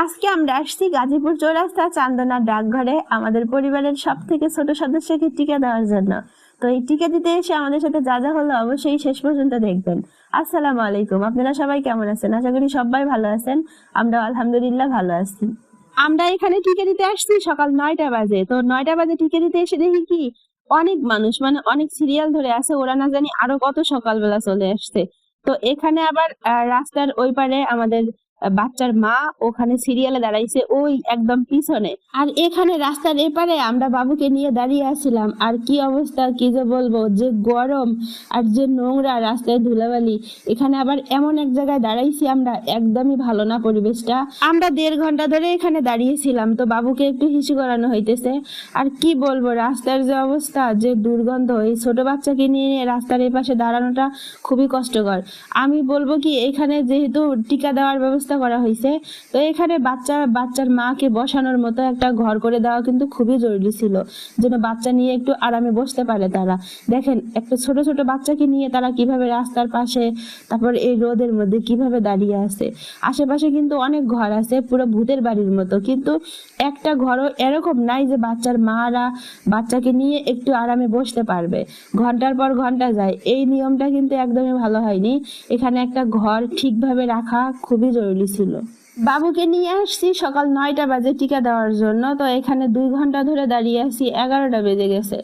আজকে আমরা আসছি গাজীপুর চৌরাস্তা চান্দনা ডাকঘরে আমাদের পরিবারের সব থেকে ছোট সদস্যকে টিকা দেওয়ার জন্য। তো এই টিকা দিতে এসে আমাদের সাথে যা যা হলো অবশ্যই শেষ পর্যন্ত দেখবেন। আসসালামু আলাইকুম, আপনারা সবাই কেমন আছেন? আশা করি সবাই ভালো আছেন। আমরা আলহামদুলিল্লাহ ভালো আছি। আমরা এখানে টিকা দিতে আসছি সকাল 9টা বাজে। তো 9টা বাজে টিকা দিতে এসে দেখি কি অনেক মানুষ, মানে অনেক সিরিয়াল ধরে আছে, ওরা না জানি আরো কত সকালবেলা চলে আসছে। তো এখানে আবার রাস্তার ওই পারে আমাদের বাচ্চার মা ওখানে সিরিয়ালে দাঁড়াইছে ওই একদম পিছনে। আর এখানে রাস্তার এপারে আমরা বাবুকে নিয়ে দাঁড়িয়ে আছিলাম। আর কি অবস্থা, কি যে বলবো, যে গরম আর যে নোংরা, রাস্তায় ধুলাবালি। এখানে আবার এমন এক জায়গায় দাঁড়াইছি আমরা, একদমই ভালো না পরিবেশটা। আমরা 1.5 ঘন্টা ধরে এখানে দাঁড়িয়েছিলাম। তো বাবুকে একটু হিসু করানো হইতেছে। আর কি বলবো, রাস্তার যে অবস্থা, যে দুর্গন্ধ, এই ছোট বাচ্চাকে নিয়ে রাস্তার এই পাশে দাঁড়ানোটা খুবই কষ্টকর। আমি বলবো কি, এখানে যেহেতু টিকা দেওয়ার ব্যবস্থা করা হয়েছে, তো এখানে বাচ্চার মাকে বসানোর মতো একটা ঘর করে দেওয়া কিন্তু খুবই জরুরি ছিল, যেন বাচ্চা নিয়ে একটু আরামে বসতে পারে তারা। দেখেন একটা ছোট ছোট বাচ্চাকে নিয়ে তারা কিভাবে রাস্তার পাশে, তারপর এই রোদের মধ্যে কিভাবে দাঁড়িয়ে আছে। আশেপাশে কিন্তু অনেক ঘর আছে, পুরো ভূতের বাড়ির মতো, কিন্তু একটা ঘরও এরকম নাই যে বাচ্চার মারা বাচ্চাকে নিয়ে একটু আরামে বসতে পারবে। ঘন্টার পর ঘন্টা যায়, এই নিয়মটা কিন্তু একদমই ভালো হয়নি। এখানে একটা ঘর ঠিকভাবে রাখা খুবই জরুরি ছিল। বাবুকে নিয়ে আসছি সকাল 9টা বাজে টিকা দেওয়ার জন্য। তো এখানে 2 ঘন্টা ধরে দাঁড়িয়ে আছি, 11টা বেজে গেছে।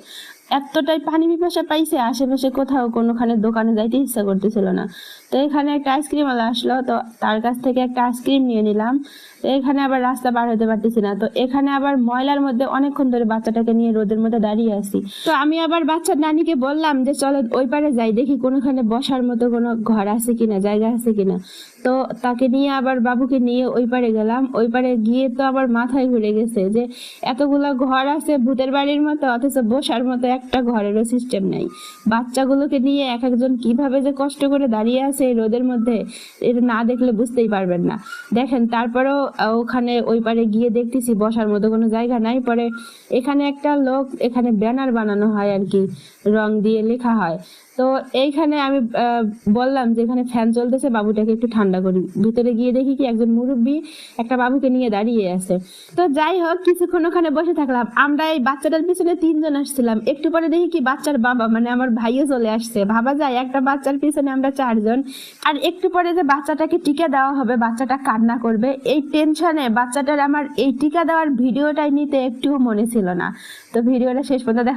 এতটাই পানি পিপাসা পাইছে, আশেপাশে কোথাও কোনোখানে দোকানে যাইতে ইচ্ছা করতেছিল না। তো এখানে একটা আইসক্রিম ওয়ালা আসলো, তো তার কাছ থেকে একটা আইসক্রিম নিয়ে নিলাম। তো এখানে আবার রাস্তা পার হতে পারতেছি না। তো এখানে আবার ময়লার মধ্যে অনেকক্ষণ ধরে বাচ্চাটাকে নিয়ে রোদের মধ্যে দাঁড়িয়ে আছি। তো আমি আবার বাচ্চার নানিকে বললাম যে চলো ওই পারে যাই, দেখি কোনোখানে বসার মতো কোনো ঘর আছে কিনা, জায়গা আছে কিনা। তো তাকে নিয়ে আবার বাবুকে নিয়ে ওই পারে গেলাম। ওই পারে গিয়ে তো আবার মাথায় ঘুরে গেছে যে এতগুলো ঘর আছে ভূতের বাড়ির মতো, অথচ বসার মতো একটা ঘরেরও সিস্টেম নাই। বাচ্চাগুলোকে নিয়ে এক একজন কিভাবে যে কষ্ট করে দাঁড়িয়ে আছে এই রোদের মধ্যে, এটা না দেখলে বুঝতেই পারবেন না। দেখেন, তারপরেও ওখানে ওই পারে গিয়ে দেখতেছি বসার মতো কোনো জায়গা নাই। পরে এখানে একটা লোক, এখানে ব্যানার বানানো হয় আর কি, রং দিয়ে লেখা হয়। তো এইখানে আমি বললাম যে এখানে ফ্যান চলতেছে, বাবুটাকে একটু ঠান্ডা করি। ভিতরে গিয়ে দেখি কি একজন মুরব্বী একটা বাবুকে নিয়ে দাঁড়িয়ে আছে। তো যাই হোক, কিছুক্ষণ ওখানে বসে থাকলাম। আমরা এই বাচ্চাটার পিছনে 3 জন আসছিলাম। একটু পরে দেখি কি বাচ্চার বাবা, মানে আমার ভাইও চলে আসছে। ভাবা যায় একটা বাচ্চার পিছনে আমরা 4 জন। আর একটু পরে যে বাচ্চাটাকে টিকা দেওয়া হবে, বাচ্চাটা কান্না করবে, এই টেনশনে বাচ্চাটার আমার এই টিকা দেওয়ার ভিডিওটাই নিতে একটুও মনে ছিল না। তো ভিডিওটা শেষ পর্যন্ত